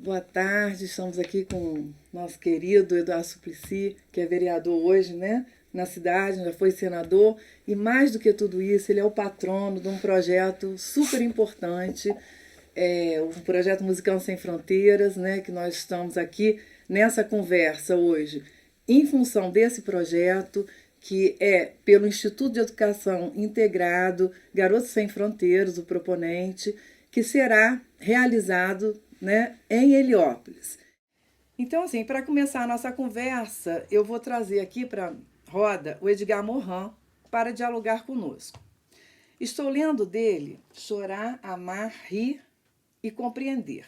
Boa tarde, estamos aqui com o nosso querido Eduardo Suplicy, que é vereador hoje, né, na cidade, já foi senador, e mais do que tudo isso, ele é o patrono de um projeto super importante, um projeto Musicão Sem Fronteiras, né, que nós estamos aqui nessa conversa hoje, em função desse projeto, que é pelo Instituto de Educação Integrado Garotos Sem Fronteiras, o proponente, que será realizado, né, em Heliópolis. Então, assim, para começar a nossa conversa, eu vou trazer aqui para a roda o Edgar Morin para dialogar conosco. Estou lendo dele Chorar, Amar, Rir e Compreender,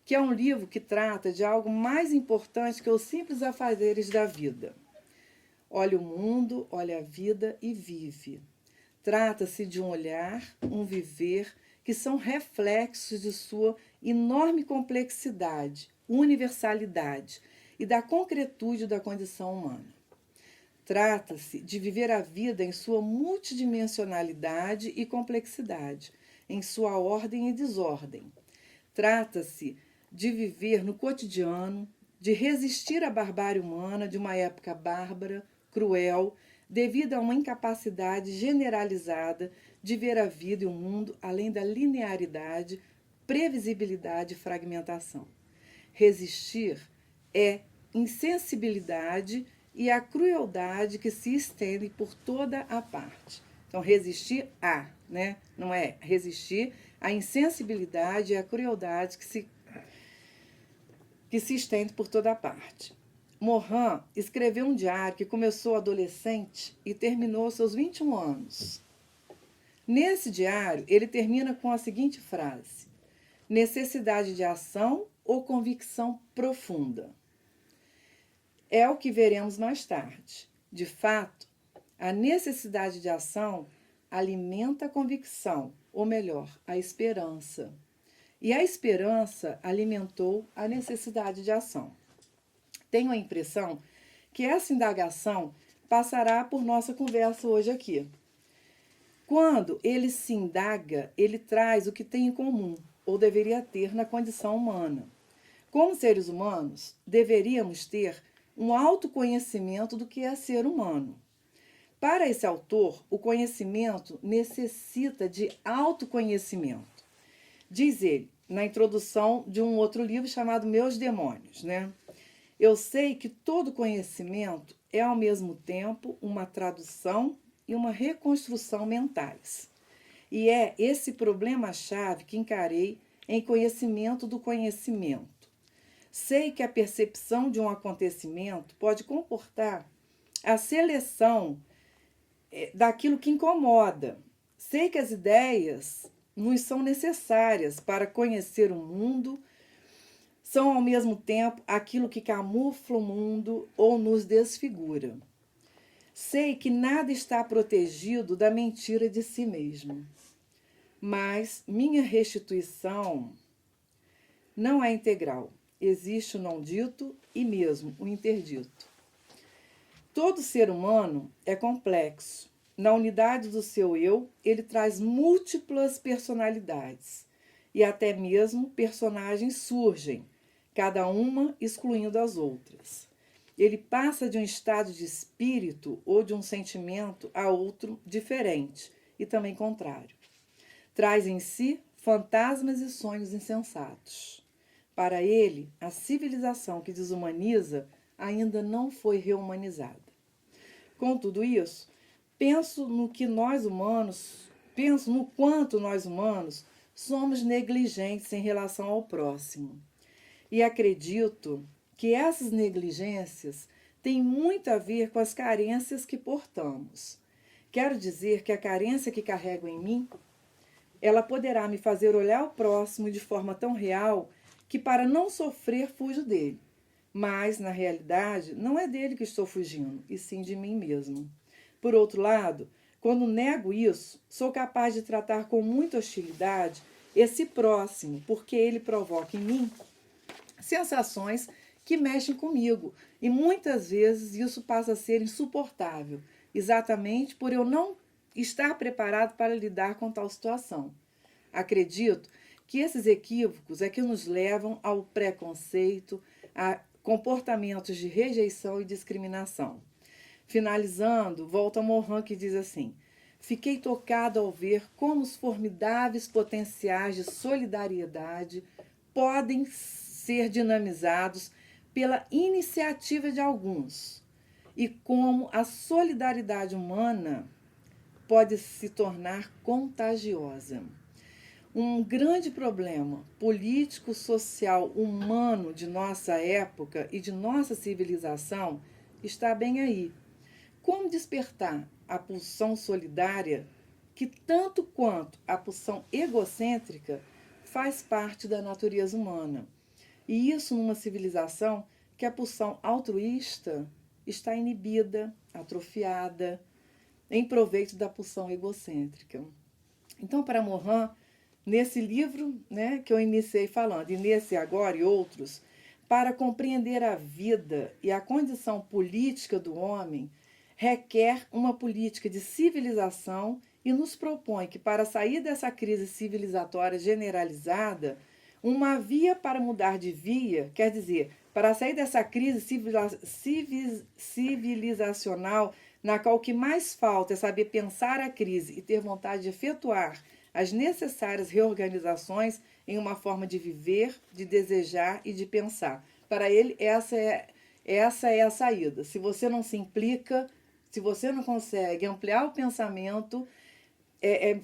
que é um livro que trata de algo mais importante que os simples afazeres da vida. Olha o mundo, olha a vida e vive. Trata-se de um olhar, um viver, que são reflexos de sua enorme complexidade, universalidade e da concretude da condição humana. Trata-se de viver a vida em sua multidimensionalidade e complexidade, em sua ordem e desordem. Trata-se de viver no cotidiano, de resistir à barbárie humana de uma época bárbara, cruel, devido a uma incapacidade generalizada de ver a vida e o mundo além da linearidade, previsibilidade e fragmentação. Resistir é insensibilidade e a crueldade que se estende por toda a parte. Então, resistir a, né? Não é resistir à insensibilidade e à crueldade que se estende por toda a parte. Morin escreveu um diário que começou adolescente e terminou aos seus 21 anos. Nesse diário, ele termina com a seguinte frase: necessidade de ação ou convicção profunda. É o que veremos mais tarde. De fato, a necessidade de ação alimenta a convicção, ou melhor, a esperança. E a esperança alimentou a necessidade de ação. Tenho a impressão que essa indagação passará por nossa conversa hoje aqui. Quando ele se indaga, ele traz o que tem em comum, ou deveria ter na condição humana. Como seres humanos, deveríamos ter um autoconhecimento do que é ser humano. Para esse autor, o conhecimento necessita de autoconhecimento. Diz ele, na introdução de um outro livro chamado Meus Demônios, né? Eu sei que todo conhecimento é, ao mesmo tempo, uma tradução e uma reconstrução mentais. E é esse problema-chave que encarei em Conhecimento do Conhecimento. Sei que a percepção de um acontecimento pode comportar a seleção daquilo que incomoda. Sei que as ideias nos são necessárias para conhecer o mundo, são ao mesmo tempo aquilo que camufla o mundo ou nos desfigura. Sei que nada está protegido da mentira de si mesmo, mas minha restituição não é integral. Existe o não dito e mesmo o interdito. Todo ser humano é complexo. Na unidade do seu eu, ele traz múltiplas personalidades e até mesmo personagens surgem, cada uma excluindo as outras. Ele passa de um estado de espírito ou de um sentimento a outro diferente e também contrário. Traz em si fantasmas e sonhos insensatos. Para ele, a civilização que desumaniza ainda não foi reumanizada. Com tudo isso, penso no quanto nós humanos somos negligentes em relação ao próximo. E acredito que essas negligências têm muito a ver com as carências que portamos. Quero dizer que a carência que carrego em mim, ela poderá me fazer olhar o próximo de forma tão real que, para não sofrer, fujo dele. Mas, na realidade, não é dele que estou fugindo, e sim de mim mesmo. Por outro lado, quando nego isso, sou capaz de tratar com muita hostilidade esse próximo, porque ele provoca em mim sensações que mexem comigo. E muitas vezes isso passa a ser insuportável, exatamente por eu não estar preparado para lidar com tal situação. Acredito que esses equívocos é que nos levam ao preconceito, a comportamentos de rejeição e discriminação. Finalizando, volta Morin, que diz assim: fiquei tocado ao ver como os formidáveis potenciais de solidariedade podem ser dinamizados pela iniciativa de alguns e como a solidariedade humana pode se tornar contagiosa. Um grande problema político, social, humano de nossa época e de nossa civilização está bem aí. Como despertar a pulsão solidária, que tanto quanto a pulsão egocêntrica faz parte da natureza humana? E isso numa civilização que a pulsão altruísta está inibida, atrofiada, em proveito da pulsão egocêntrica. Então, para Morin, nesse livro, né, que eu iniciei falando, e nesse agora e outros, para compreender a vida e a condição política do homem, requer uma política de civilização e nos propõe que, para sair dessa crise civilizatória generalizada, uma via para mudar de via, quer dizer, para sair dessa crise civilizacional, na qual o que mais falta é saber pensar a crise e ter vontade de efetuar as necessárias reorganizações em uma forma de viver, de desejar e de pensar. Para ele, essa é a saída. Se você não se implica, se você não consegue ampliar o pensamento,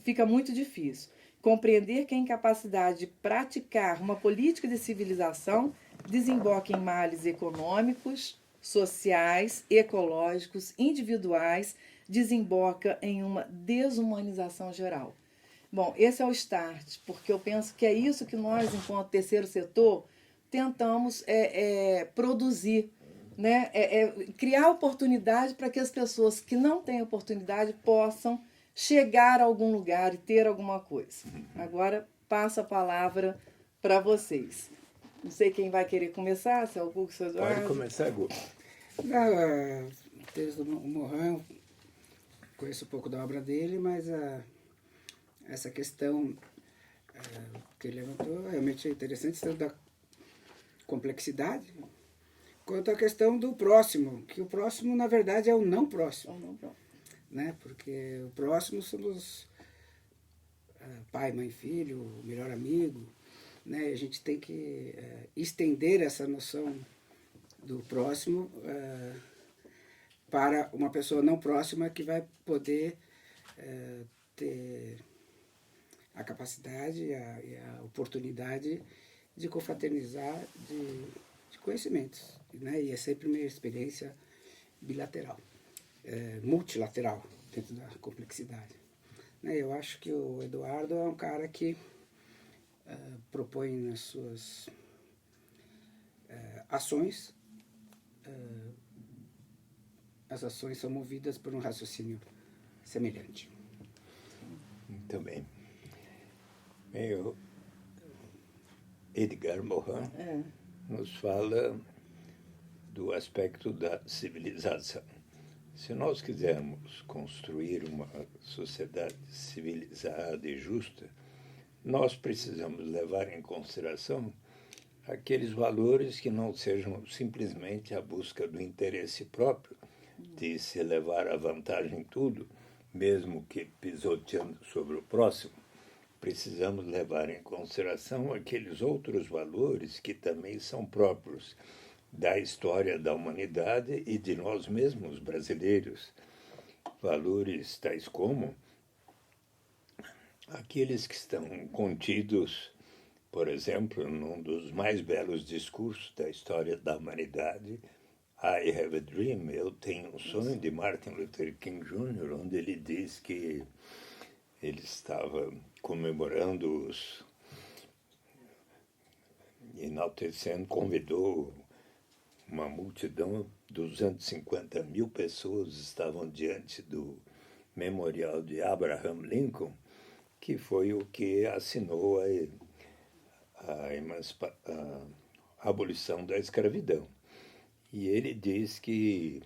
fica muito difícil. Compreender que a incapacidade de praticar uma política de civilização desemboca em males econômicos, sociais, ecológicos, individuais, desemboca em uma desumanização geral. Bom, esse é o start, porque eu penso que é isso que nós, enquanto terceiro setor, tentamos produzir, né? Criar oportunidade para que as pessoas que não têm oportunidade possam chegar a algum lugar e ter alguma coisa. Agora passo a palavra para vocês. Não sei quem vai querer começar, se é o Gugu, se é o Eduardo. Pode começar, Gugu. O texto do Morin, conheço um pouco da obra dele, mas essa questão que ele levantou realmente é interessante, tanto da complexidade, quanto a questão do próximo, que o próximo, na verdade, é o não próximo. Né? Porque o próximo somos pai, mãe, filho, melhor amigo, né? A gente tem que estender essa noção do próximo para uma pessoa não próxima que vai poder ter a capacidade e a oportunidade de confraternizar de conhecimentos, né? E é sempre uma experiência bilateral, multilateral, dentro da complexidade. Né? Eu acho que o Eduardo é um cara que propõe nas suas ações, as ações são movidas por um raciocínio semelhante. Muito bem. Edgar Morin nos fala do aspecto da civilização. Se nós quisermos construir uma sociedade civilizada e justa, nós precisamos levar em consideração aqueles valores que não sejam simplesmente a busca do interesse próprio, de se levar a vantagem em tudo, mesmo que pisoteando sobre o próximo. Precisamos levar em consideração aqueles outros valores que também são próprios da história da humanidade e de nós mesmos, brasileiros. Valores tais como aqueles que estão contidos, por exemplo, num dos mais belos discursos da história da humanidade, I Have a Dream, Eu Tenho um Sonho, de Martin Luther King Jr., onde ele diz que ele estava comemorando enaltecendo, convidou uma multidão, 250 mil pessoas estavam diante do memorial de Abraham Lincoln, que foi o que assinou a abolição da escravidão. E ele diz que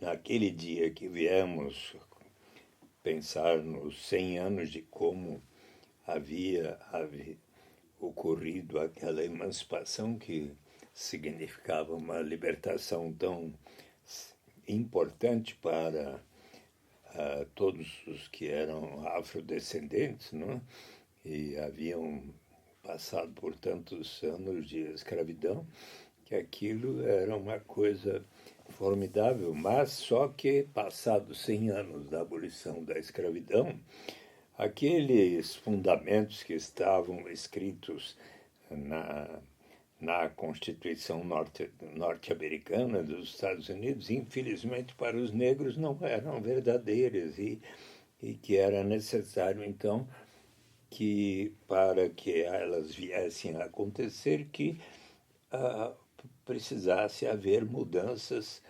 naquele dia que viemos pensar nos 100 anos de como havia ocorrido aquela emancipação que significava uma libertação tão importante para todos os que eram afrodescendentes, não é? E haviam passado por tantos anos de escravidão, que aquilo era uma coisa formidável, mas só que, passados 100 anos da abolição da escravidão, aqueles fundamentos que estavam escritos na Constituição norte-americana dos Estados Unidos, infelizmente para os negros não eram verdadeiras e que era necessário, então, que para que elas viessem a acontecer, que precisasse haver mudanças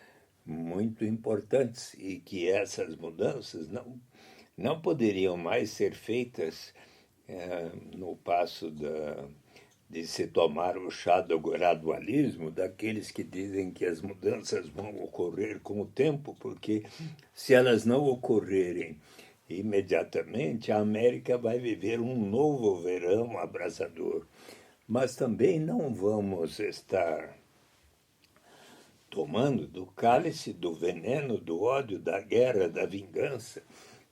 muito importantes e que essas mudanças não poderiam mais ser feitas no passo de se tomar o chá do gradualismo, daqueles que dizem que as mudanças vão ocorrer com o tempo, porque se elas não ocorrerem imediatamente, a América vai viver um novo verão abrasador. Mas também não vamos estar tomando do cálice do veneno, do ódio, da guerra, da vingança.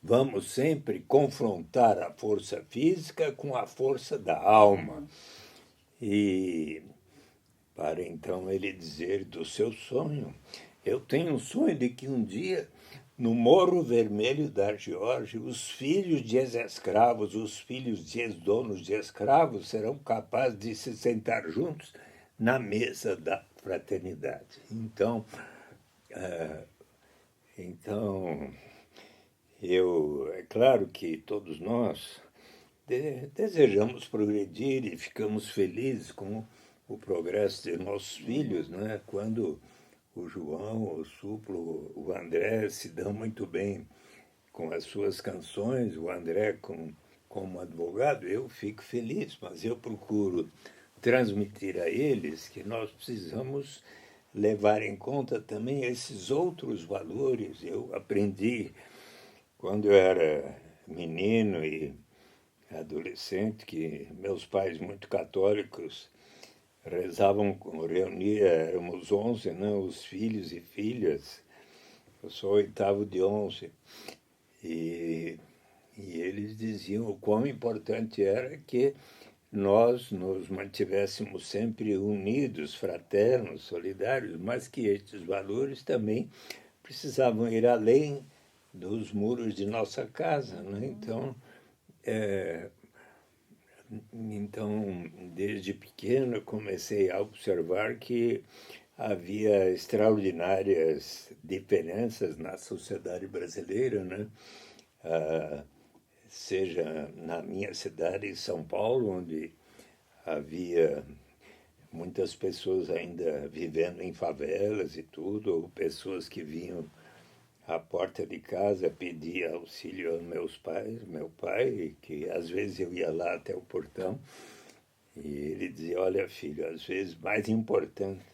Vamos sempre confrontar a força física com a força da alma. E para então ele dizer do seu sonho, eu tenho um sonho de que um dia, no Morro Vermelho da Geórgia, os filhos de ex-escravos, os filhos de ex-donos de escravos serão capazes de se sentar juntos na mesa da fraternidade. Então, é claro que todos nós desejamos progredir e ficamos felizes com o progresso de nossos filhos, né? Quando o João, o Suplo, o André se dão muito bem com as suas canções, o André como advogado, eu fico feliz, mas eu procuro transmitir a eles que nós precisamos levar em conta também esses outros valores. Eu aprendi quando eu era menino e adolescente, que meus pais, muito católicos, rezavam, éramos 11, né, os filhos e filhas, eu sou o oitavo de 11, e eles diziam o quão importante era que nós nos mantivéssemos sempre unidos, fraternos, solidários, mas que estes valores também precisavam ir além dos muros de nossa casa, né? Então, desde pequeno, comecei a observar que havia extraordinárias diferenças na sociedade brasileira, né? Seja na minha cidade, em São Paulo, onde havia muitas pessoas ainda vivendo em favelas e tudo, ou pessoas que vinham à porta de casa pedir auxílio aos meus pais, meu pai, que às vezes eu ia lá até o portão, e ele dizia, olha filho, às vezes mais importante,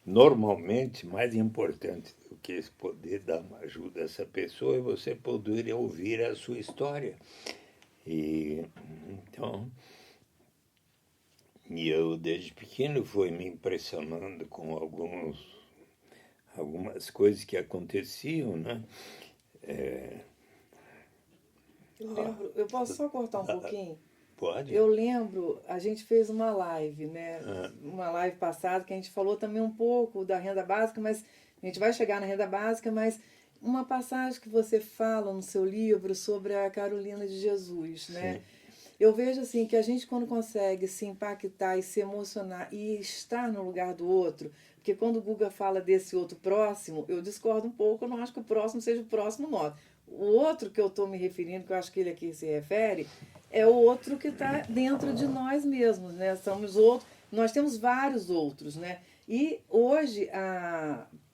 normalmente mais importante do que poder dar uma ajuda a essa pessoa é você poder ouvir a sua história. E então, eu desde pequeno fui me impressionando com algumas coisas que aconteciam, né? Eu lembro, eu posso só cortar um pouquinho? Pode. Eu lembro, a gente fez uma live, né? Uma live passada que a gente falou também um pouco da renda básica, mas a gente vai chegar na renda básica, mas uma passagem que você fala no seu livro sobre a Carolina de Jesus, né? Sim. Eu vejo assim que a gente quando consegue se impactar e se emocionar e estar no lugar do outro, porque quando o Guga fala desse outro próximo, eu discordo um pouco, eu não acho que o próximo seja o próximo nosso. O outro que eu estou me referindo, que eu acho que ele aqui se refere, é o outro que está dentro de nós mesmos, né? Somos outros, nós temos vários outros, né? E hoje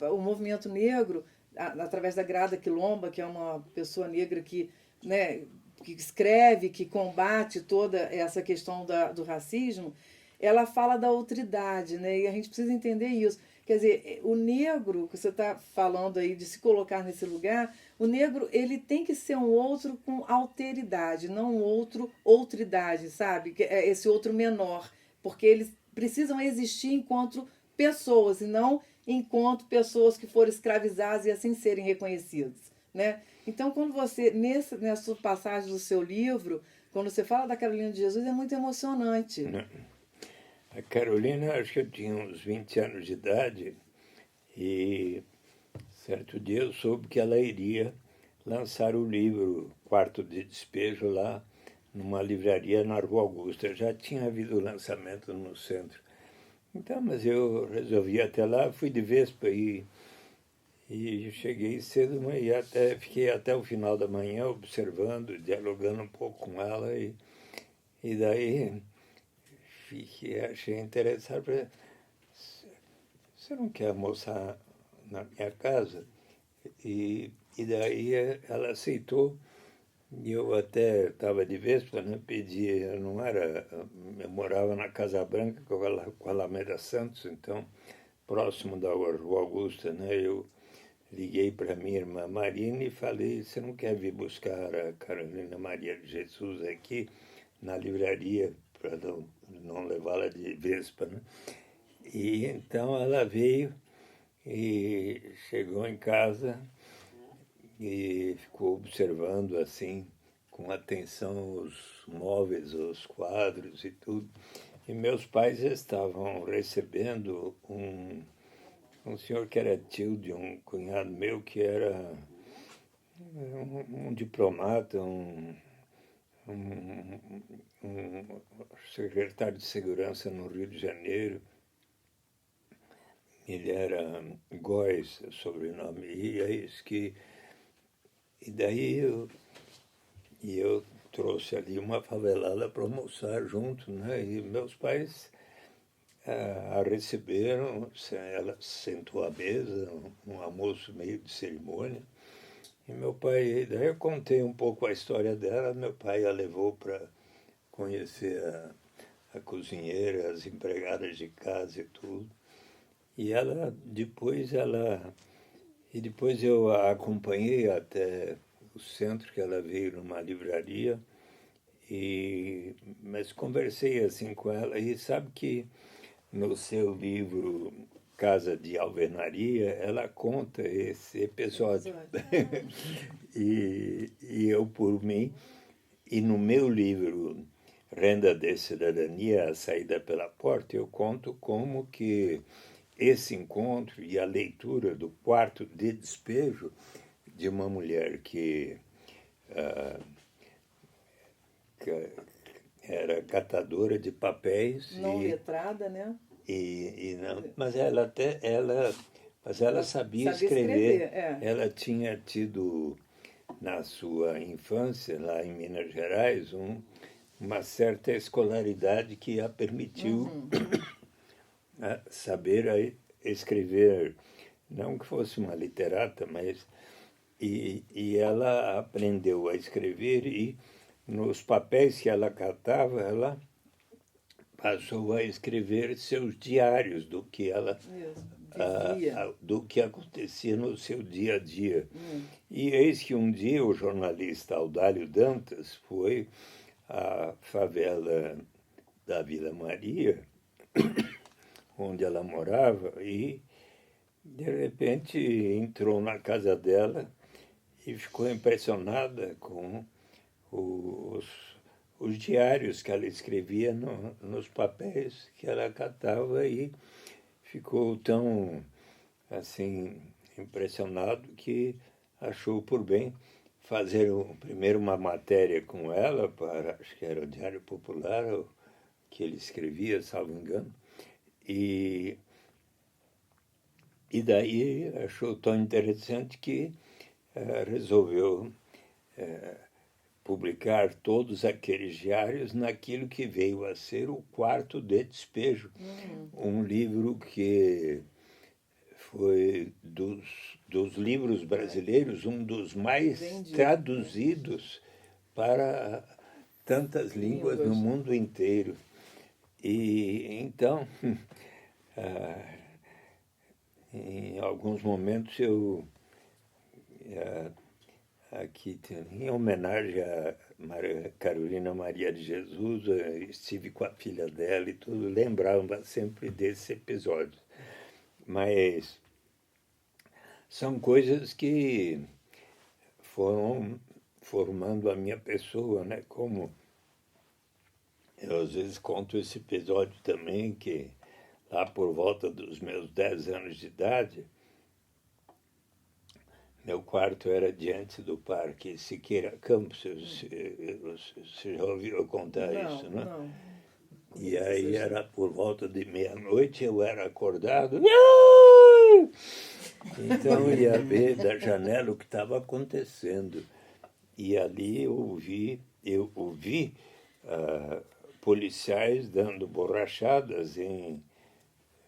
o movimento negro, através da Grada Quilomba, que é uma pessoa negra que, né, que escreve, que combate toda essa questão do racismo, ela fala da outridade, né? E a gente precisa entender isso. Quer dizer, o negro, que você está falando aí de se colocar nesse lugar, O negro, ele tem que ser um outro com alteridade, não um outro, outridade, sabe? É esse outro menor. Porque eles precisam existir enquanto pessoas e não enquanto pessoas que foram escravizadas e assim serem reconhecidas, né? Então, quando você, nessa passagem do seu livro, quando você fala da Carolina de Jesus, é muito emocionante. A Carolina, acho que eu tinha uns 20 anos de idade e certo dia eu soube que ela iria lançar o livro Quarto de Despejo lá numa livraria na Rua Augusta. Já tinha havido o lançamento no centro. Então, mas eu resolvi ir até lá, fui de Vespa e cheguei cedo, mas fiquei até o final da manhã observando, dialogando um pouco com ela e daí achei interessante. Falei, você não quer almoçar na minha casa? E daí ela aceitou. E eu até estava de Vespa, né? Pedi, eu não era, eu morava na Casa Branca com a Alameda Santos, então próximo da Rua Augusta, né? Eu liguei para minha irmã Marina e falei, você não quer vir buscar a Carolina Maria de Jesus aqui na livraria para não levá-la de Vespa, né? E então ela veio e chegou em casa e ficou observando assim com atenção os móveis, os quadros e tudo. E meus pais estavam recebendo um senhor que era tio de um cunhado meu, que era um diplomata, um secretário de segurança no Rio de Janeiro. Ele era Góes, sobrenome, e é isso que... E daí eu trouxe ali uma favelada para almoçar junto, né? E meus pais a receberam, ela sentou à mesa, um almoço meio de cerimônia. E meu pai, daí eu contei um pouco a história dela, meu pai a levou para conhecer a cozinheira, as empregadas de casa e tudo. E depois eu a acompanhei até o centro, que ela veio numa livraria, mas conversei assim com ela, e sabe que no seu livro Casa de Alvenaria, ela conta esse episódio. E eu, por mim, e no meu livro Renda de Cidadania, A Saída pela Porta, eu conto como que esse encontro e a leitura do Quarto de Despejo de uma mulher que era catadora de papéis Não letrada, né? Não, mas ela sabia escrever. É. Ela tinha tido na sua infância lá em Minas Gerais uma certa escolaridade que a permitiu saber escrever, não que fosse uma literata, mas e ela aprendeu a escrever e nos papéis que ela catava, ela passou a escrever seus diários do que ela do que acontecia no seu dia a dia. E eis que um dia o jornalista Audálio Dantas foi à favela da Vila Maria, onde ela morava, e de repente entrou na casa dela e ficou impressionada com os diários que ela escrevia nos papéis que ela catava, e ficou tão assim impressionado que achou por bem fazer primeiro uma matéria com ela para, acho que era o Diário Popular, que ele escrevia, salvo engano, e daí achou tão interessante que resolveu publicar todos aqueles diários naquilo que veio a ser o Quarto de Despejo, um livro que foi dos livros brasileiros um dos mais traduzidos para tantas línguas no mundo inteiro. E então, em alguns momentos eu aqui em homenagem a Carolina Maria de Jesus, estive com a filha dela e tudo, lembrava sempre desse episódio. Mas são coisas que foram formando a minha pessoa, né? Como eu às vezes conto esse episódio também, que lá por volta dos meus 10 anos de idade, meu quarto era diante do Parque Siqueira Campos. Você já ouviu eu contar isso, né? Não. E aí era por volta de meia-noite, eu era acordado. Então eu ia ver da janela o que estava acontecendo. E ali eu ouvi policiais dando borrachadas em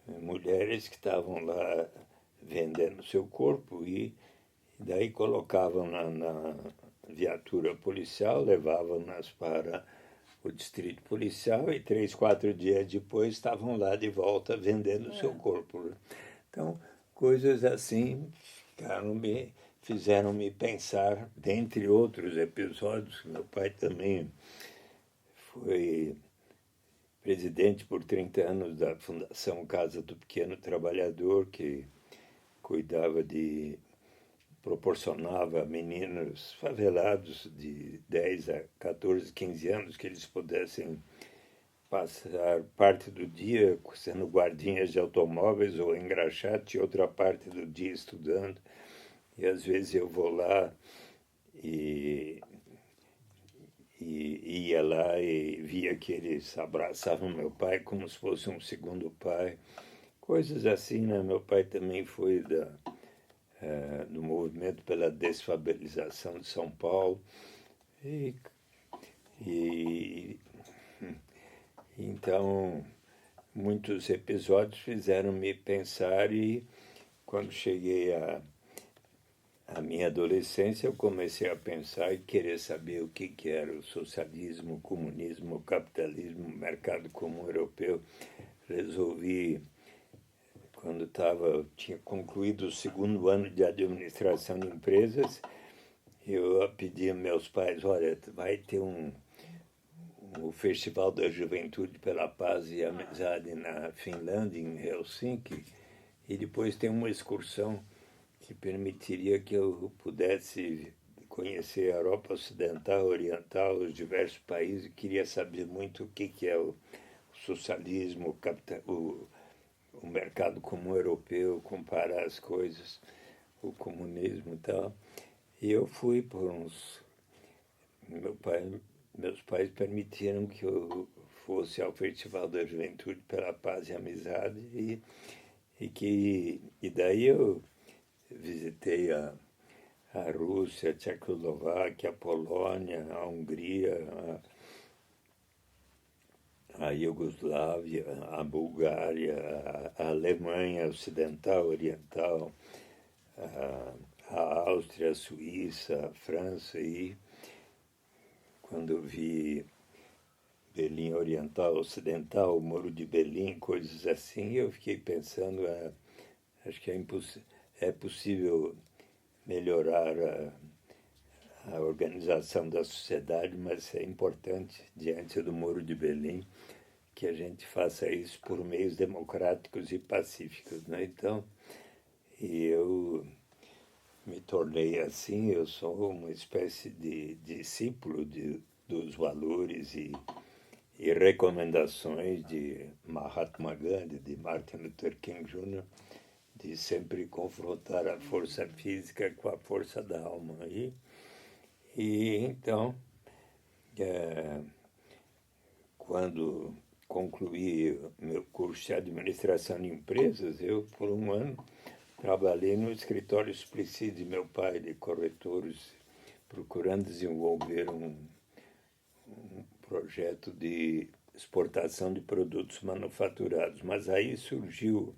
mulheres que estavam lá vendendo seu corpo e daí colocavam na viatura policial, levavam-nas para o distrito policial e 3, 4 dias depois estavam lá de volta vendendo seu corpo. Então, coisas assim fizeram-me pensar, dentre outros episódios, meu pai também foi presidente por 30 anos da Fundação Casa do Pequeno Trabalhador, que proporcionava a meninos favelados de 10 a 14, 15 anos que eles pudessem passar parte do dia sendo guardinhas de automóveis ou engraxate e outra parte do dia estudando. E às vezes eu vou lá e ia lá e via que eles abraçavam meu pai como se fosse um segundo pai. Coisas assim, né? Meu pai também foi do movimento pela desfavelização de São Paulo. E então, muitos episódios fizeram-me pensar e quando cheguei à minha adolescência, eu comecei a pensar e querer saber o que era o socialismo, o comunismo, o capitalismo, o mercado comum europeu. Resolvi, quando tinha concluído o 2º ano de administração de empresas, eu pedi a meus pais, olha, vai ter o Festival da Juventude pela Paz e Amizade na Finlândia, em Helsinki, e depois tem uma excursão que permitiria que eu pudesse conhecer a Europa Ocidental, Oriental, os diversos países, e queria saber muito o que é o socialismo, o mercado comum europeu, comparar as coisas, o comunismo e tal. E eu fui por meus pais permitiram que eu fosse ao Festival da Juventude pela Paz e Amizade e daí eu visitei a Rússia, a Tchecoslováquia, a Polônia, a Hungria, a Iugoslávia, a Bulgária, a Alemanha Ocidental, Oriental, a Áustria, a Suíça, a França e quando eu vi Berlim Oriental, Ocidental, o Muro de Berlim, coisas assim, eu fiquei pensando, acho que é possível melhorar a organização da sociedade, mas é importante, diante do Muro de Berlim, que a gente faça isso por meios democráticos e pacíficos, né? Então, eu me tornei assim, eu sou uma espécie de discípulo dos valores e recomendações de Mahatma Gandhi, de Martin Luther King Jr., de sempre confrontar a força física com a força da alma. E então, quando concluí meu curso de administração de empresas, eu, por um ano, trabalhei no escritório Suplicy de meu pai, de corretores, procurando desenvolver um projeto de exportação de produtos manufaturados. Mas aí surgiu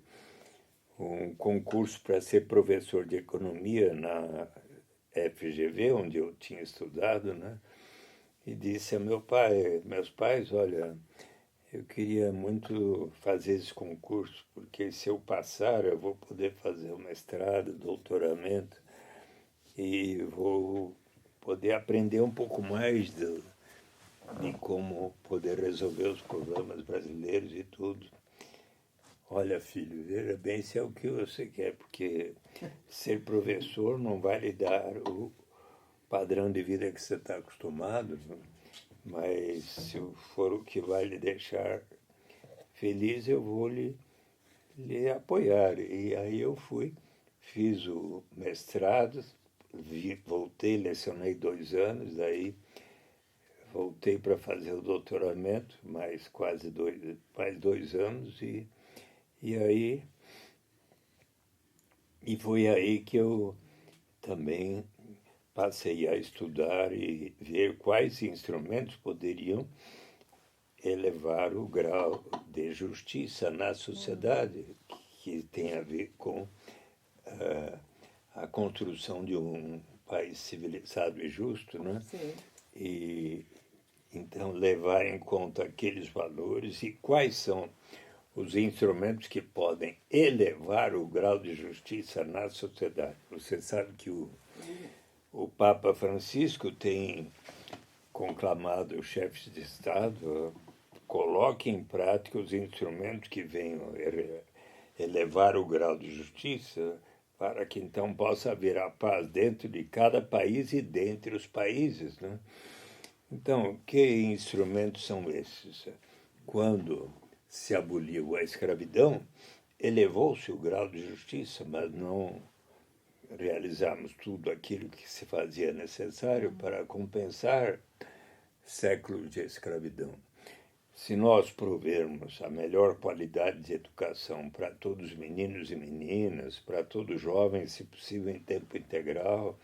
um concurso para ser professor de economia na FGV, onde eu tinha estudado, né? E disse a meus pais, olha, eu queria muito fazer esse concurso, porque se eu passar, eu vou poder fazer o mestrado, doutoramento, e vou poder aprender um pouco mais de como poder resolver os problemas brasileiros e tudo. Olha, filho, veja bem se é o que você quer, porque ser professor não vai lhe dar o padrão de vida que você está acostumado, mas se for o que vai lhe deixar feliz, eu vou lhe apoiar. E aí eu fui, fiz o mestrado, voltei, lecionei 2 anos, daí voltei para fazer o doutoramento, mais 2 anos, e aí foi aí que eu também passei a estudar e ver quais instrumentos poderiam elevar o grau de justiça na sociedade, que tem a ver com a construção de um país civilizado e justo, né? Sim. E então levar em conta aqueles valores e quais são os instrumentos que podem elevar o grau de justiça na sociedade. Você sabe que o Papa Francisco tem conclamado os chefes de Estado coloquem em prática os instrumentos que venham elevar o grau de justiça para que então possa haver a paz dentro de cada país e dentre os países, né? Então, que instrumentos são esses? Quando se aboliu a escravidão, elevou-se o grau de justiça, mas não realizamos tudo aquilo que se fazia necessário para compensar séculos de escravidão. Se nós provermos a melhor qualidade de educação para todos os meninos e meninas, para todos os jovens, se possível em tempo integral,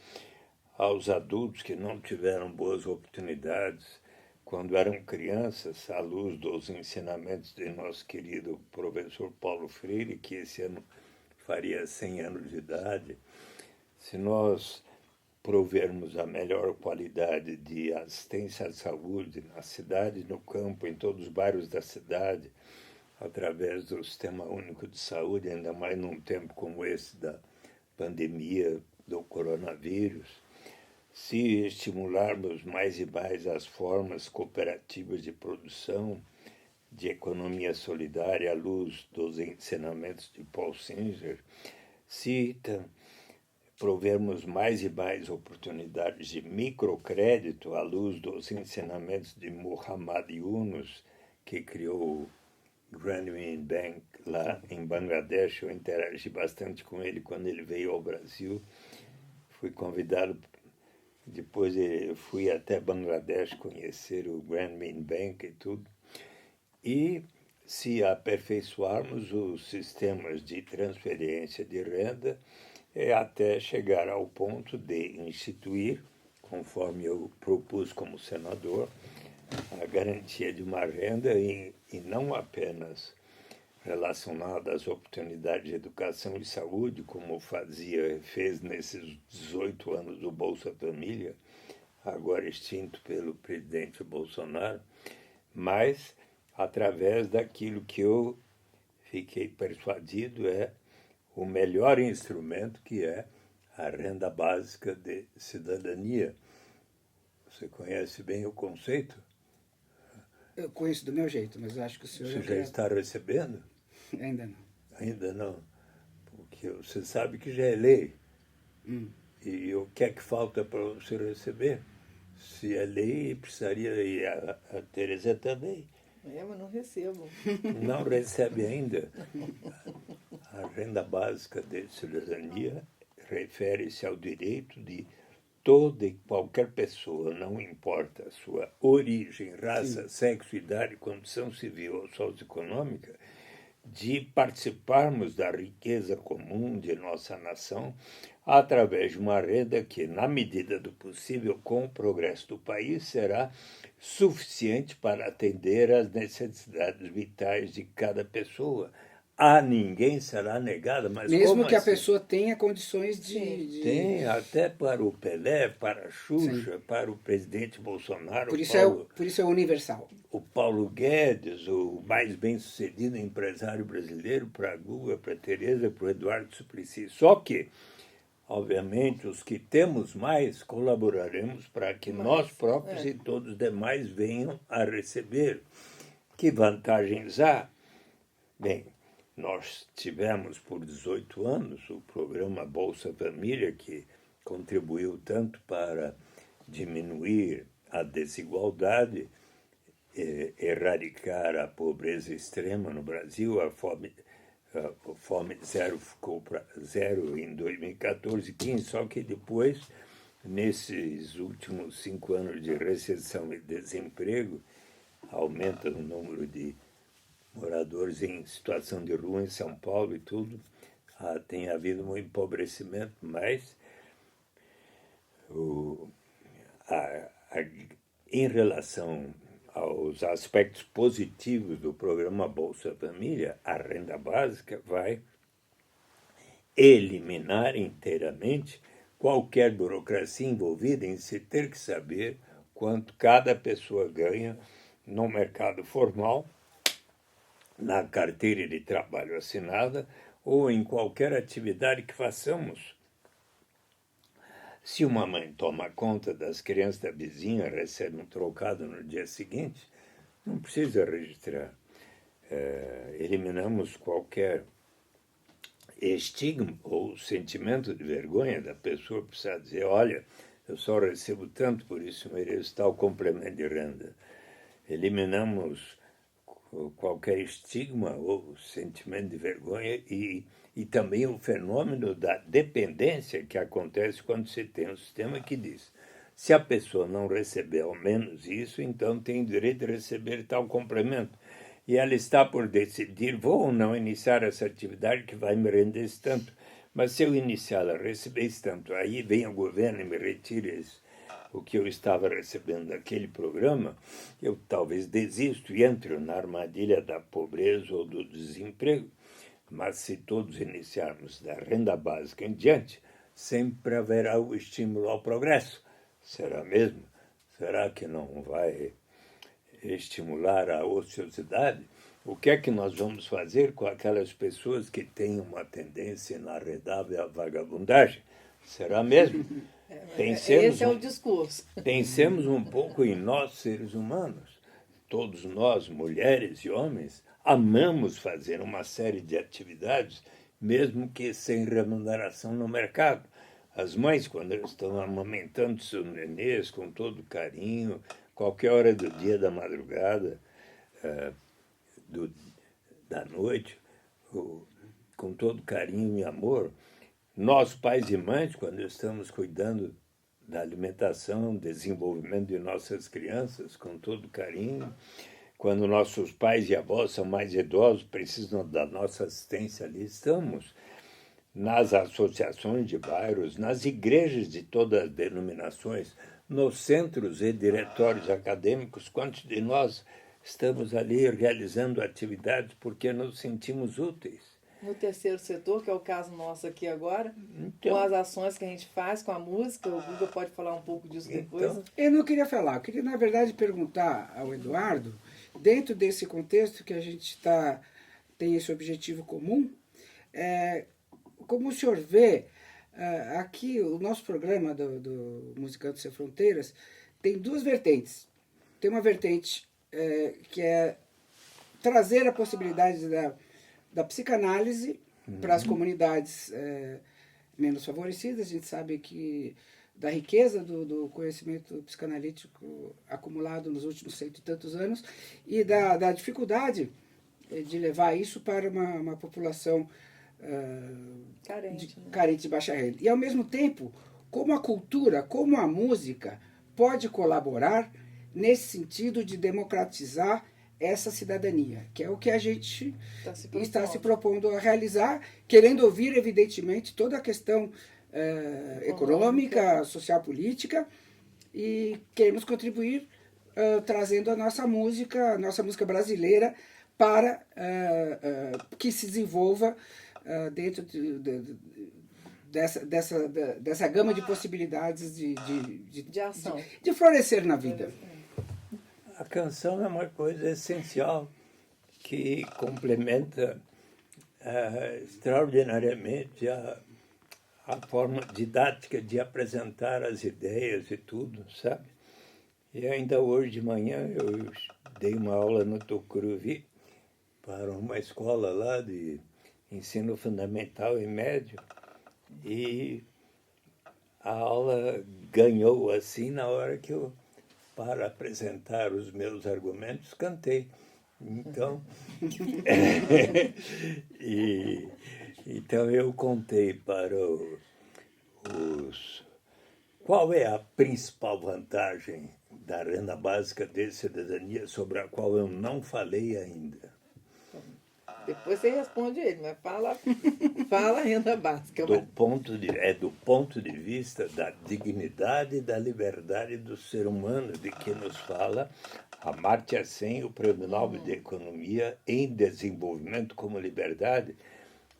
aos adultos que não tiveram boas oportunidades quando eram crianças, à luz dos ensinamentos de nosso querido professor Paulo Freire, que esse ano faria 100 anos de idade, se nós provermos a melhor qualidade de assistência à saúde na cidade, no campo, em todos os bairros da cidade, através do Sistema Único de Saúde, ainda mais num tempo como esse da pandemia do coronavírus, se estimularmos mais e mais as formas cooperativas de produção, de economia solidária à luz dos ensinamentos de Paul Singer, se provermos mais e mais oportunidades de microcrédito à luz dos ensinamentos de Muhammad Yunus, que criou o Grameen Bank lá em Bangladesh. Eu interagi bastante com ele quando ele veio ao Brasil. Fui convidado, depois fui até Bangladesh conhecer o Grameen Bank e tudo. E se aperfeiçoarmos os sistemas de transferência de renda, até chegar ao ponto de instituir, conforme eu propus como senador, a garantia de uma renda e não apenas relacionada às oportunidades de educação e saúde, como fez nesses 18 anos do Bolsa Família, agora extinto pelo presidente Bolsonaro, mas através daquilo que eu fiquei persuadido o melhor instrumento, que é a renda básica de cidadania. Você conhece bem o conceito? Eu conheço do meu jeito, mas eu acho que o senhor... Você já está recebendo? Ainda não. Ainda não. Porque você sabe que já é lei. E o que é que falta para você receber? Se é lei, precisaria... E a Tereza também. Mas não recebo. Não recebe ainda. A renda básica de cidadania refere-se ao direito de toda e qualquer pessoa, não importa a sua origem, raça, sexo, idade, condição civil ou socioeconômica, de participarmos da riqueza comum de nossa nação através de uma renda que, na medida do possível, com o progresso do país, será suficiente para atender às necessidades vitais de cada pessoa. A ninguém será negada, mas mesmo como que a assim? pessoa tenha condições de... Tem, até para o Pelé, para a Xuxa, para o presidente Bolsonaro, Por isso, por isso é universal. o Paulo Guedes, o mais bem-sucedido empresário brasileiro, para a Guga, para a Tereza, para o Eduardo Suplicy. Só que obviamente, os que temos mais colaboraremos para que nós próprios e todos os demais venham a receber. Que vantagens há? Bem, nós tivemos por 18 anos o programa Bolsa Família, que contribuiu tanto para diminuir a desigualdade, erradicar a pobreza extrema no Brasil. A fome zero ficou para zero em 2014 e 15, só que depois, nesses últimos 5 anos de recessão e desemprego, aumenta o número de moradores em situação de rua em São Paulo e tudo. Tem havido um empobrecimento, mas em relação aos aspectos positivos do programa Bolsa Família, a renda básica vai eliminar inteiramente qualquer burocracia envolvida em se ter que saber quanto cada pessoa ganha no mercado formal, na carteira de trabalho assinada ou em qualquer atividade que façamos. Se uma mãe toma conta das crianças da vizinha, recebe um trocado no dia seguinte, não precisa registrar. Eliminamos qualquer estigma ou sentimento de vergonha da pessoa precisar dizer: olha, eu só recebo tanto, por isso mereço tal complemento de renda. Eliminamos qualquer estigma ou sentimento de vergonha e também o fenômeno da dependência que acontece quando se tem um sistema que diz: se a pessoa não receber ao menos isso, então tem direito de receber tal complemento. E ela está por decidir: vou ou não iniciar essa atividade que vai me render esse tanto. Mas se eu iniciá-la, receber esse tanto, aí vem o governo e me retira o que eu estava recebendo daquele programa, eu talvez desisto e entro na armadilha da pobreza ou do desemprego. Mas se todos iniciarmos da renda básica em diante, sempre haverá o estímulo ao progresso. Será mesmo? Será que não vai estimular a ociosidade? O que é que nós vamos fazer com aquelas pessoas que têm uma tendência inarredável à vagabundagem? Será mesmo? Esse é o discurso. Pensemos um pouco em nós, seres humanos. Todos nós, mulheres e homens, amamos fazer uma série de atividades, mesmo que sem remuneração no mercado. As mães, quando estão amamentando seus nenês com todo carinho, qualquer hora do dia, da madrugada, da noite, com todo carinho e amor. Nós, pais e mães, quando estamos cuidando da alimentação, desenvolvimento de nossas crianças, com todo carinho, quando nossos pais e avós são mais idosos, precisam da nossa assistência, ali estamos. Nas associações de bairros, nas igrejas de todas as denominações, nos centros e diretórios acadêmicos, quantos de nós estamos ali realizando atividades porque nos sentimos úteis? No terceiro setor, que é o caso nosso aqui agora, Então, com as ações que a gente faz com a música, o Guga pode falar um pouco disso depois. Então, Eu não queria falar, eu queria, na verdade, perguntar ao Eduardo, dentro desse contexto que a gente tem esse objetivo comum, como o senhor vê, aqui o nosso programa do Musicantes Sem Fronteiras tem duas vertentes. Tem uma vertente que é trazer a possibilidade da psicanálise para as comunidades menos favorecidas. A gente sabe que da riqueza do conhecimento psicanalítico acumulado nos últimos 100 e tantos anos e da dificuldade de levar isso para uma população carente de baixa renda. E, ao mesmo tempo, como a cultura, como a música pode colaborar nesse sentido de democratizar essa cidadania, que é o que a gente está se propondo a realizar, querendo ouvir, evidentemente, toda a questão econômica, social, política, e queremos contribuir trazendo a nossa música brasileira para que se desenvolva dentro dessa gama de possibilidades de ação, de florescer na vida. A canção é uma coisa essencial que complementa extraordinariamente a forma didática de apresentar as ideias e tudo, sabe? E ainda hoje de manhã eu dei uma aula no Tucuruvi para uma escola lá de ensino fundamental e médio, e a aula ganhou assim na hora que eu, para apresentar os meus argumentos, cantei. Então, então eu contei para os... Qual é a principal vantagem da renda básica de cidadania sobre a qual eu não falei ainda? Depois você responde ele, mas fala a renda básica. Do ponto de vista da dignidade e da liberdade do ser humano, de que nos fala Amartya Sen, o Prêmio Nobel de Economia em Desenvolvimento como Liberdade,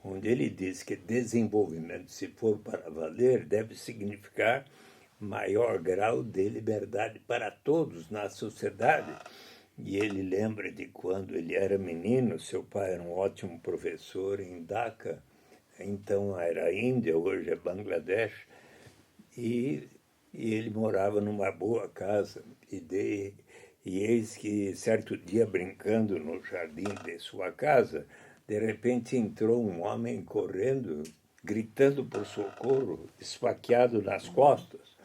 onde ele diz que desenvolvimento, se for para valer, deve significar maior grau de liberdade para todos na sociedade. E ele lembra de quando ele era menino, seu pai era um ótimo professor em Dhaka, então era Índia, hoje é Bangladesh, e ele morava numa boa casa. E eis que, certo dia, brincando no jardim de sua casa, de repente entrou um homem correndo, gritando por socorro, esfaqueado nas costas.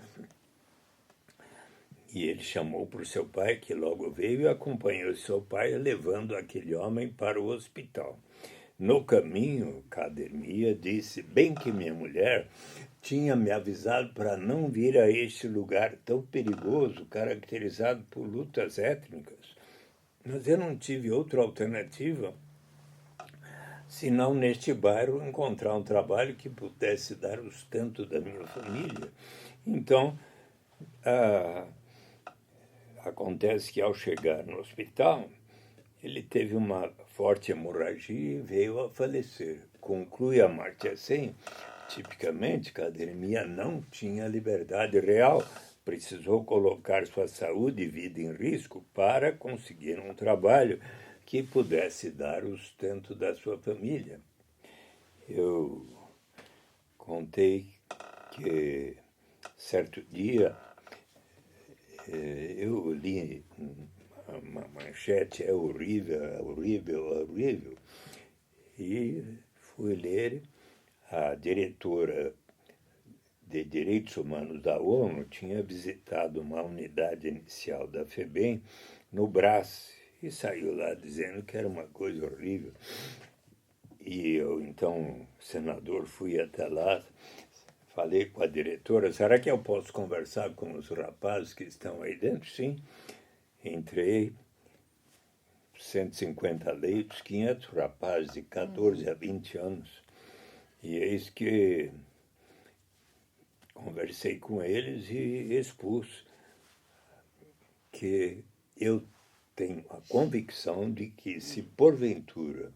E ele chamou para o seu pai, que logo veio e acompanhou seu pai, levando aquele homem para o hospital. No caminho, Cademia disse, bem que minha mulher tinha me avisado para não vir a este lugar tão perigoso, caracterizado por lutas étnicas. Mas eu não tive outra alternativa, senão neste bairro encontrar um trabalho que pudesse dar o sustento da minha família. Então, acontece que, ao chegar no hospital, ele teve uma forte hemorragia e veio a falecer. Conclui Amartya Sen, tipicamente, que a academia não tinha liberdade real, precisou colocar sua saúde e vida em risco para conseguir um trabalho que pudesse dar o sustento da sua família. Eu contei que, certo dia, eu li uma manchete, é horrível, e fui ler. A diretora de Direitos Humanos da ONU tinha visitado uma unidade inicial da FEBEM no Brás e saiu lá dizendo que era uma coisa horrível. E eu, então, senador, fui até lá, falei com a diretora, será que eu posso conversar com os rapazes que estão aí dentro? Sim. Entrei, 150 leitos, 500 rapazes de 14 a 20 anos. E eis que conversei com eles e expus que eu tenho a convicção de que, se porventura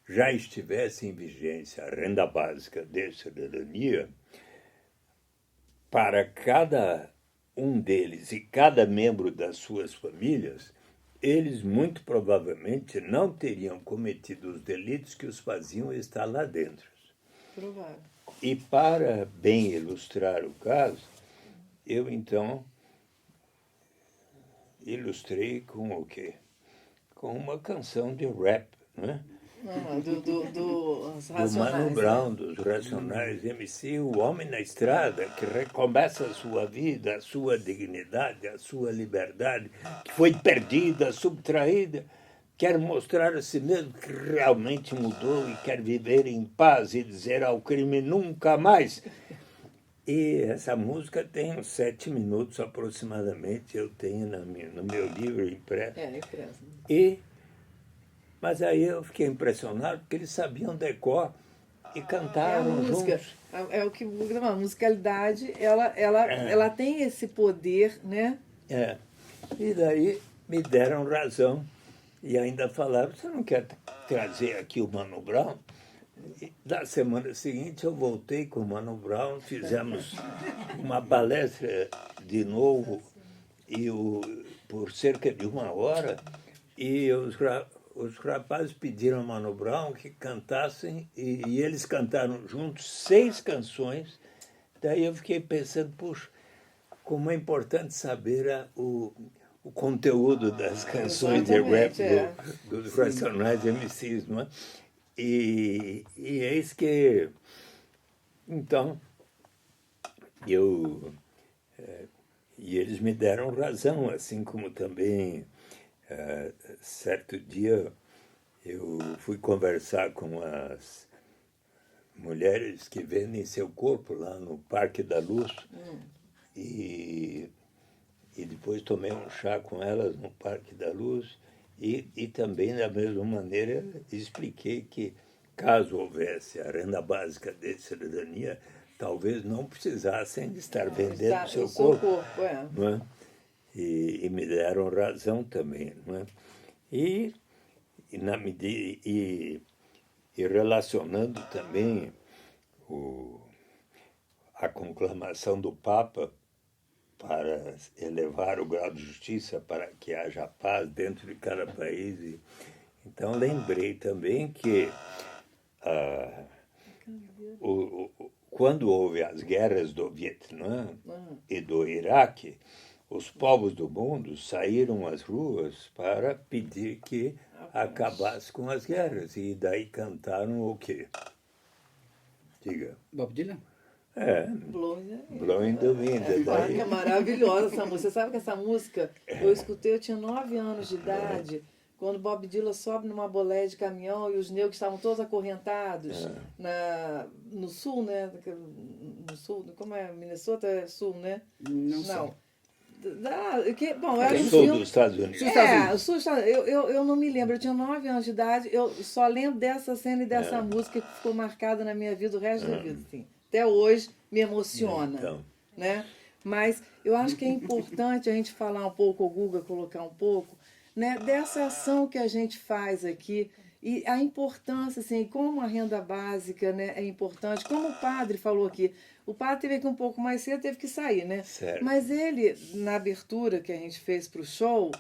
já estivesse em vigência a renda básica de cidadania, para cada um deles e cada membro das suas famílias, eles muito provavelmente não teriam cometido os delitos que os faziam estar lá dentro. Provável. E para bem ilustrar o caso, eu então ilustrei com o quê? Com uma canção de rap, né? Dos Do Racionais. Mano Brown, dos Racionais MC, o homem na estrada que recomeça a sua vida, a sua dignidade, a sua liberdade, que foi perdida, subtraída, quer mostrar a si mesmo que realmente mudou e quer viver em paz e dizer ao crime nunca mais. E essa música tem uns 7 minutos aproximadamente, eu tenho no meu livro impresso. Impresso. Mas aí eu fiquei impressionado porque eles sabiam decor e cantaram juntos. É o que a musicalidade, ela tem esse poder, né? E daí me deram razão e ainda falaram, você não quer trazer aqui o Mano Brown? E na semana seguinte eu voltei com o Mano Brown, fizemos uma palestra de novo por cerca de 1 hora, e os rapazes pediram ao Mano Brown que cantassem, e eles cantaram juntos 6 canções daí eu fiquei pensando, puxa, como é importante saber o conteúdo das canções de rap dos Racionais MCs, não é? E eis que, então, e eles me deram razão, assim como também, certo dia, eu fui conversar com as mulheres que vendem seu corpo lá no Parque da Luz, e depois tomei um chá com elas no Parque da Luz, e também, da mesma maneira, expliquei que, caso houvesse a renda básica de cidadania, talvez não precisassem de estar vendendo seu corpo. Não é? E me deram razão também. Não é? E relacionando também a conclamação do Papa para elevar o grau de justiça, para que haja paz dentro de cada país. Então, lembrei também que quando houve as guerras do Vietnã e do Iraque, os povos do mundo saíram às ruas para pedir que acabasse com as guerras. E daí cantaram o quê? Diga. Bob Dylan? Blowing the Wind. É maravilhosa essa música. Você sabe que essa música eu escutei, eu tinha 9 anos de idade, quando Bob Dylan sobe numa boleia de caminhão e os negros estavam todos acorrentados no sul, né? No sul, como é? Minnesota é sul, né? Não sei. Bom, era o sul dos Estados Unidos. O sul dos Estados Unidos. Eu não me lembro, eu tinha 9 anos de idade, eu só lembro dessa cena e dessa música que ficou marcada na minha vida o resto da vida, assim. Até hoje me emociona, Então. né? Mas eu acho que é importante a gente falar um pouco, o Guga colocar um pouco, né, dessa ação que a gente faz aqui e a importância, assim, como a renda básica, né, é importante, como o padre falou aqui. O padre teve aqui um pouco mais cedo, teve que sair, né? Certo. Mas ele, na abertura que a gente fez para o show,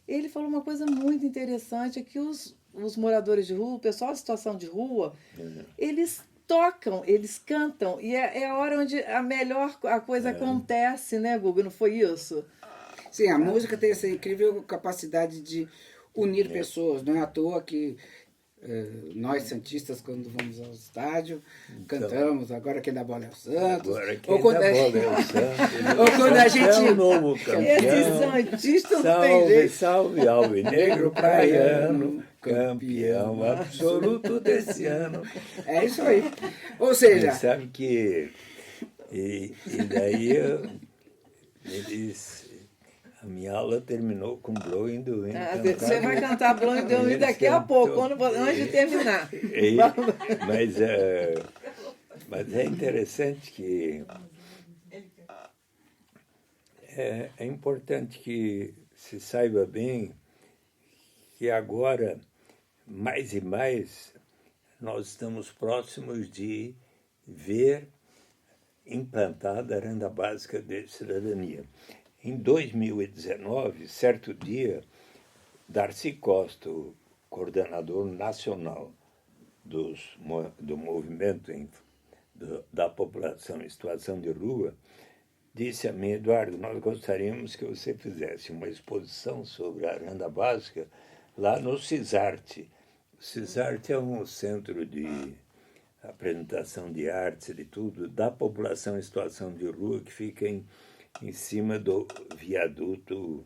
ele falou uma coisa muito interessante, é que os moradores de rua, o pessoal de situação de rua, eles tocam, eles cantam, e é a hora onde a coisa acontece, né, Guga? Não foi isso? Sim, a música tem essa incrível capacidade de unir pessoas. Não é à toa que nós, santistas, quando vamos ao estádio, cantamos Agora Quem Dá Bola é o Santos. Agora Quem Dá Bola é o Santos. Ou quando a gente... Novo campeão. Esse santista não tem jeito. Salve, alvinegro praiano, campeão absoluto desse ano. É isso aí. Ou seja... Você sabe que... E daí a minha aula terminou com Blowing the Wind. Você vai cantar Blowing the Wind daqui a pouco, antes de terminar. Mas é interessante que... É importante que se saiba bem que agora, mais e mais, nós estamos próximos de ver implantada a renda básica de cidadania. Em 2019, certo dia, Darcy Costa, o coordenador nacional do movimento da população em situação de rua, disse a mim: Eduardo, nós gostaríamos que você fizesse uma exposição sobre a renda básica lá no CISARTE. O CISARTE é um centro de apresentação de artes e de tudo, da população em situação de rua, que fica em cima do viaduto,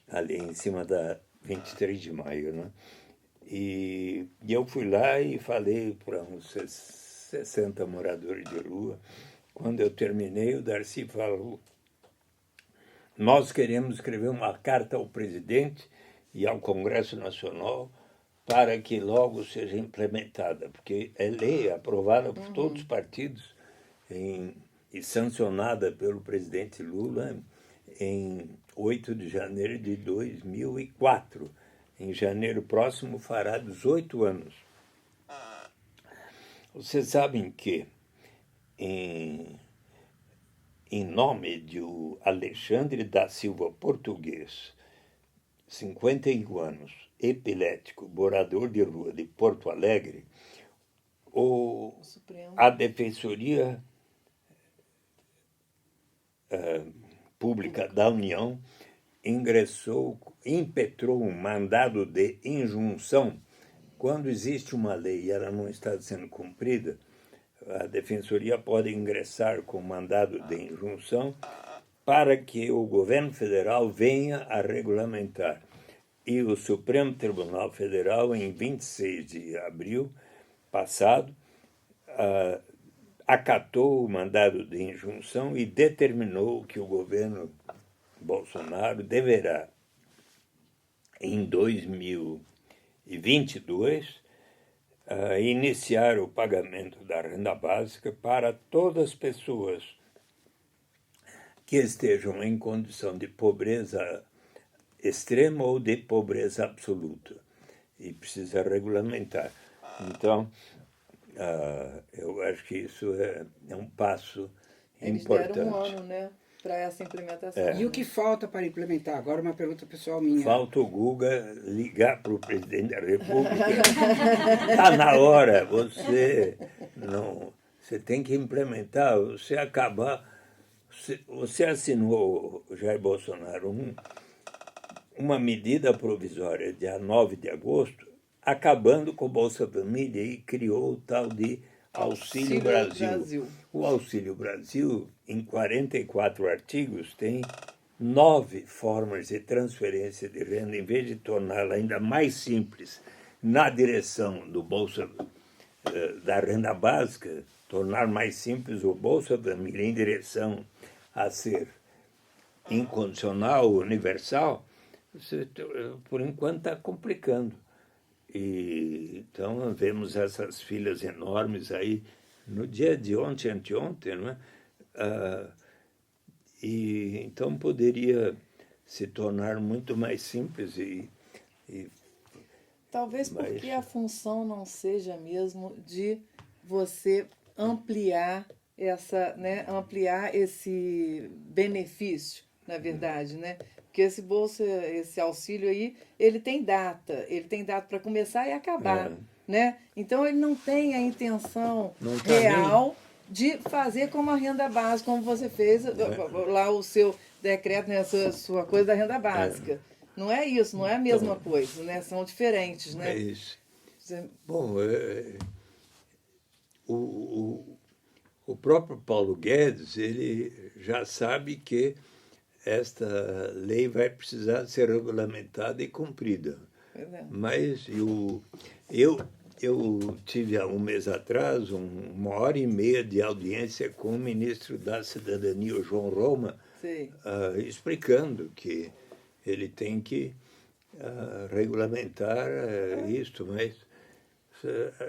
ali em cima da 23 de maio, né? E eu fui lá e falei para uns 60 moradores de rua. Quando eu terminei, o Darcy falou: nós queremos escrever uma carta ao presidente e ao Congresso Nacional para que logo seja implementada, porque é lei aprovada por todos os partidos e sancionada pelo presidente Lula em 8 de janeiro de 2004. Em janeiro próximo fará 18 anos. Vocês sabem que, em nome de Alexandre da Silva Português, 51 anos, epilético, morador de rua de Porto Alegre, a Defensoria Pública da União impetrou um mandado de injunção. Quando existe uma lei e ela não está sendo cumprida, a Defensoria pode ingressar com mandado de injunção para que o governo federal venha a regulamentar. E o Supremo Tribunal Federal, em 26 de abril passado, acatou o mandado de injunção e determinou que o governo Bolsonaro deverá, em 2022, iniciar o pagamento da renda básica para todas as pessoas que estejam em condição de pobreza extrema ou de pobreza absoluta. E precisa regulamentar. Então, eu acho que isso é um passo importante. Eles deram um ano, né, para essa implementação. E o que falta para implementar? Agora uma pergunta pessoal minha. Falta o Guga ligar para o presidente da República. Está na hora, você tem que implementar, você assinou, Jair Bolsonaro, uma medida provisória dia 9 de agosto, acabando com o Bolsa Família e criou o tal de Auxílio Brasil. O Auxílio Brasil, em 44 artigos, tem 9 formas de transferência de renda, em vez de torná-la ainda mais simples na direção do Bolsa da renda básica, tornar mais simples o Bolsa Família em direção a ser incondicional, universal, por enquanto está complicando. E, então, vemos essas filas enormes aí no dia de anteontem, não é? E então poderia se tornar muito mais simples Talvez porque a função não seja mesmo de você ampliar ampliar esse benefício, na verdade, né? Porque esse auxílio aí, ele tem data para começar e acabar, né? Então ele não tem a intenção real de fazer como a renda básica, como você fez lá o seu decreto, né, a sua coisa da renda básica. Não é isso, não é a mesma coisa, né? São diferentes, né? É isso. Bom, o próprio Paulo Guedes, ele já sabe que esta lei vai precisar ser regulamentada e cumprida. Mas eu tive há um mês atrás 1h30 de audiência com o ministro da Cidadania, o João Roma, explicando que ele tem que regulamentar isto,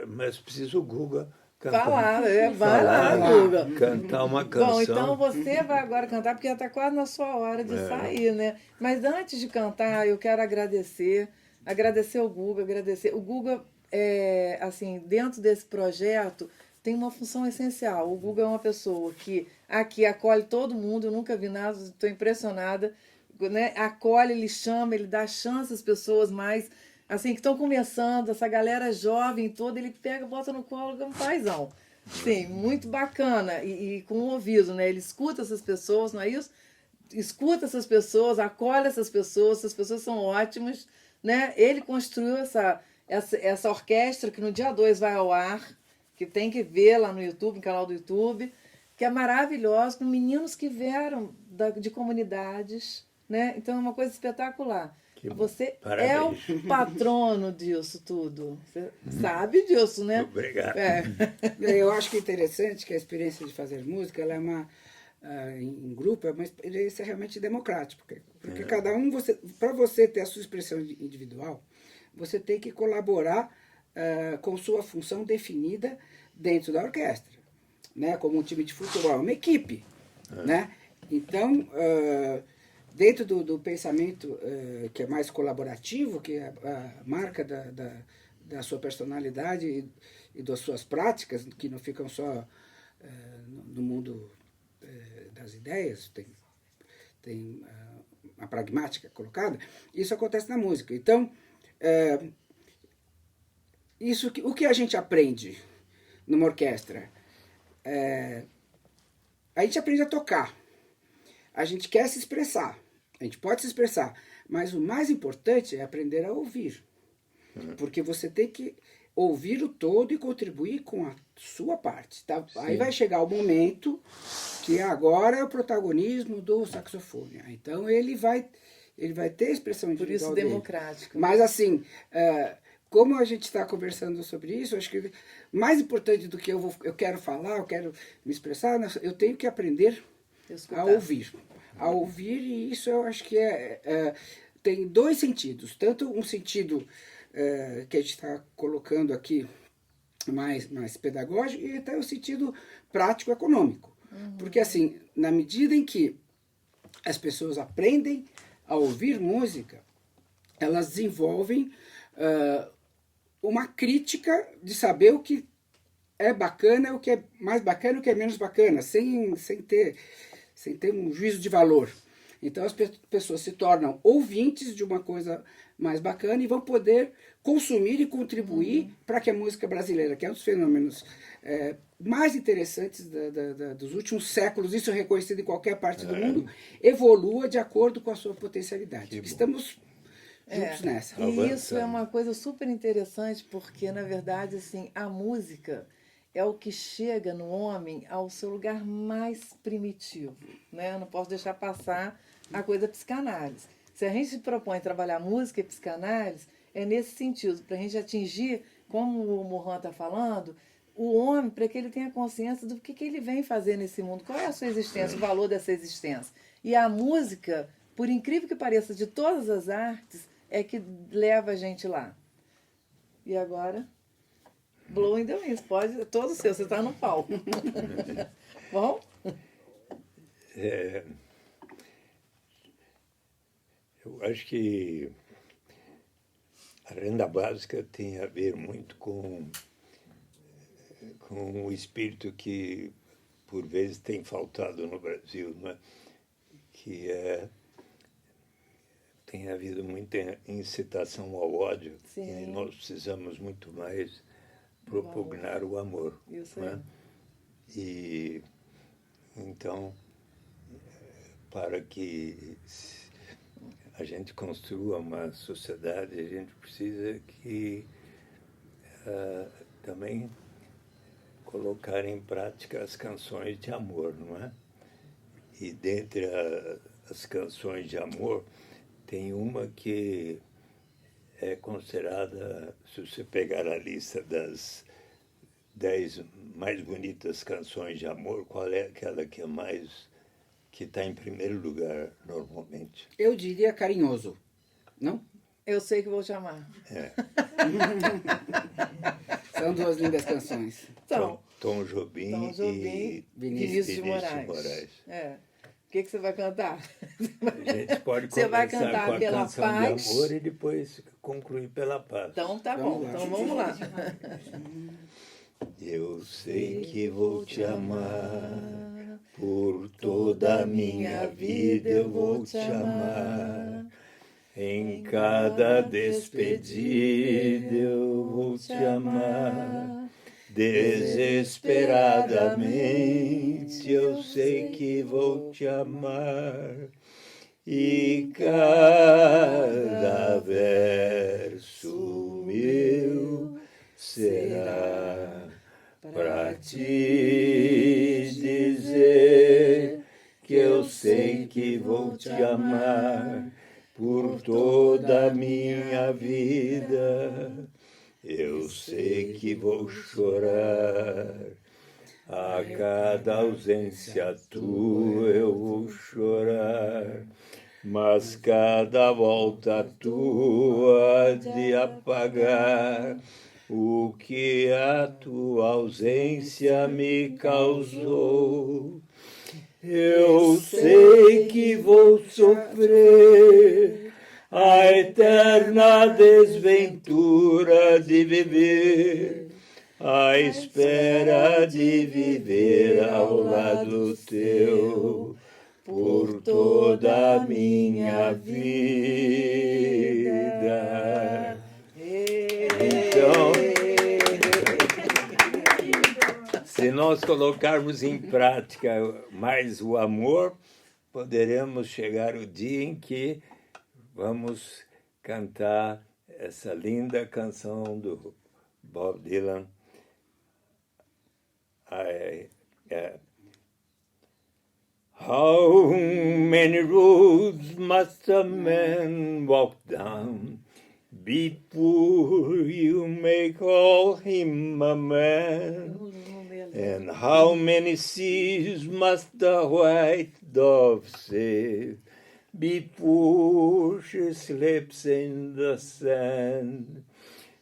mas precisa o Guga cantar. Vai lá, Guga. Cantar uma canção. Bom, então você vai agora cantar, porque já está quase na sua hora de sair, né? Mas antes de cantar, eu quero agradecer o Guga, O Guga, assim, dentro desse projeto, tem uma função essencial. O Guga é uma pessoa que aqui acolhe todo mundo, eu nunca vi nada, estou impressionada, né? Acolhe, ele chama, ele dá chance às pessoas mais, assim, que estão começando, essa galera jovem toda, ele pega, bota no colo, é um paizão. Sim, muito bacana, e com o ouvido, né? Ele escuta essas pessoas, não é isso? Escuta essas pessoas, acolhe essas pessoas são ótimas, né? Ele construiu essa orquestra que no dia 2 vai ao ar, que tem que ver lá no YouTube, no canal do YouTube, que é maravilhosa, com meninos que vieram de comunidades, né? Então é uma coisa espetacular. Você é o patrono disso tudo. Você sabe disso, né? Obrigado. Eu acho que é interessante que a experiência de fazer música, ela é em grupo, é uma experiência realmente democrática. Porque cada um, para você ter a sua expressão individual, você tem que colaborar com sua função definida dentro da orquestra, né? Como um time de futebol, uma equipe, né? Então, dentro do pensamento que é mais colaborativo, que é a marca da sua personalidade e das suas práticas, que não ficam só no mundo das ideias, tem a pragmática colocada, isso acontece na música. Então, o que a gente aprende numa orquestra? A gente aprende a tocar. a gente quer se expressar, a gente pode se expressar, mas o mais importante é aprender a ouvir. Porque você tem que ouvir o todo e contribuir com a sua parte. Tá? Aí vai chegar o momento que agora é o protagonismo do saxofone. Então ele vai ter a expressão Por individual isso dele. democrático. Mas assim, como a gente está conversando sobre isso, acho que mais importante do que eu quero falar, eu quero me expressar, eu tenho que aprender Escutar. a ouvir. A ouvir, e isso eu acho que tem dois sentidos. Tanto um sentido que a gente está colocando aqui mais pedagógico e até o sentido prático econômico. Porque assim, na medida em que as pessoas aprendem a ouvir música, elas desenvolvem uma crítica de saber o que é bacana, o que é mais bacana, o que é menos bacana, sem ter um juízo de valor. Então as pessoas se tornam ouvintes de uma coisa mais bacana e vão poder consumir e contribuir para que a música brasileira, que é um dos fenômenos mais interessantes dos últimos séculos, isso é reconhecido em qualquer parte do mundo, evolua de acordo com a sua potencialidade. Estamos juntos nessa. E isso é uma coisa super interessante, porque, na verdade, assim, a música é o que chega no homem ao seu lugar mais primitivo. Né? Eu não posso deixar passar a coisa da psicanálise. Se a gente se propõe trabalhar música e psicanálise, é nesse sentido, para a gente atingir, como o Mohan está falando, o homem, para que ele tenha consciência do que ele vem fazer nesse mundo, qual é a sua existência, o valor dessa existência. E a música, por incrível que pareça, de todas as artes, é que leva a gente lá. E agora, Blowing the Winds, pode, todo seu, você está no palco. Bom? Eu acho que a renda básica tem a ver muito com o espírito que, por vezes, tem faltado no Brasil, né? Que tem havido muita incitação ao ódio. Sim. E nós precisamos muito mais propugnar o amor. Isso né? E, então, para que a gente construa uma sociedade, a gente precisa que também colocar em prática as canções de amor, não é? E dentre as canções de amor, tem uma que é considerada, se você pegar a lista das 10 mais bonitas canções de amor, qual é aquela que é que está em primeiro lugar normalmente? Eu diria Carinhoso, não? Eu sei que vou te amar. São duas lindas canções. Então, Tom Jobim e Vinícius de Moraes. O que você vai cantar? A gente pode Você vai começar cantar com a pela canção paz. de amor e depois concluir pela paz. Então tá bom, então vamos lá. Eu sei que vou te amar, por toda a minha vida eu vou te amar. Em cada despedida eu vou te amar. Desesperadamente eu sei que vou te amar. E cada verso meu será para te dizer que eu sei que vou te amar por toda a minha vida. Eu sei que vou chorar, a cada ausência tua eu vou chorar, mas cada volta tua de apagar o que a tua ausência me causou. Eu sei que vou sofrer a eterna desventura de viver, à espera de viver ao lado teu por toda a minha vida. Então, se nós colocarmos em prática mais o amor, poderemos chegar o dia em que vamos cantar essa linda canção do Bob Dylan. How many roads must a man walk down before you may call him a man? And how many seas must the white dove sail before she slips in the sand?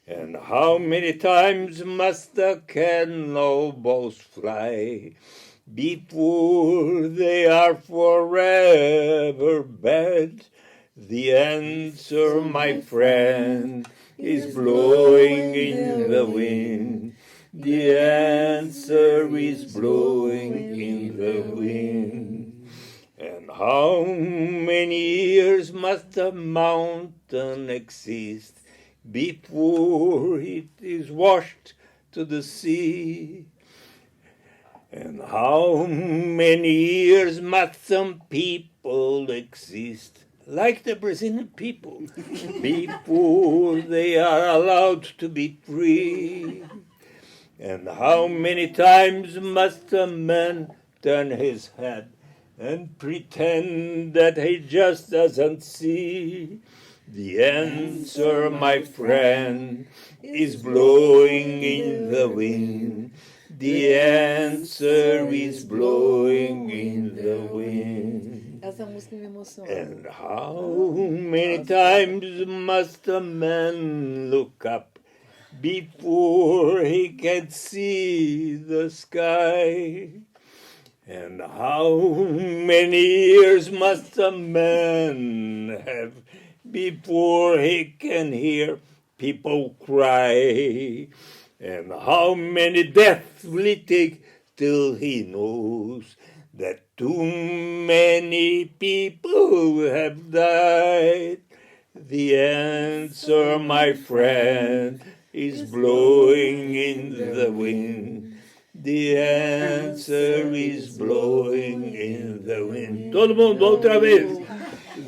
And how many times must the cannonballs fly before they are forever bad? The answer, my friend, is blowing in the wind. The answer is blowing in the wind. And how many years must a mountain exist before it is washed to the sea? And how many years must some people exist, like the Brazilian people, before they are allowed to be free? And how many times must a man turn his head and pretend that he just doesn't see? The answer, my friend, is blowing in the wind. The answer is blowing in the wind. Essa música me emociona. And how many times must a man look up before he can see the sky? And how many years must a man have before he can hear people cry? And how many deaths will it take till he knows that too many people have died? The answer, my friend, is blowing in the wind. The answer is blowing in the wind. Todo mundo, outra vez.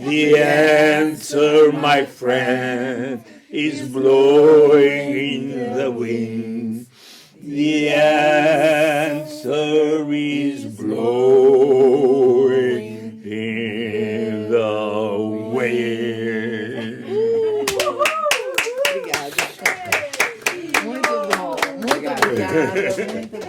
The answer, my friend, is blowing in the wind. The answer is blowing in the wind. Obrigada. Muito bom. Muito obrigada. Muito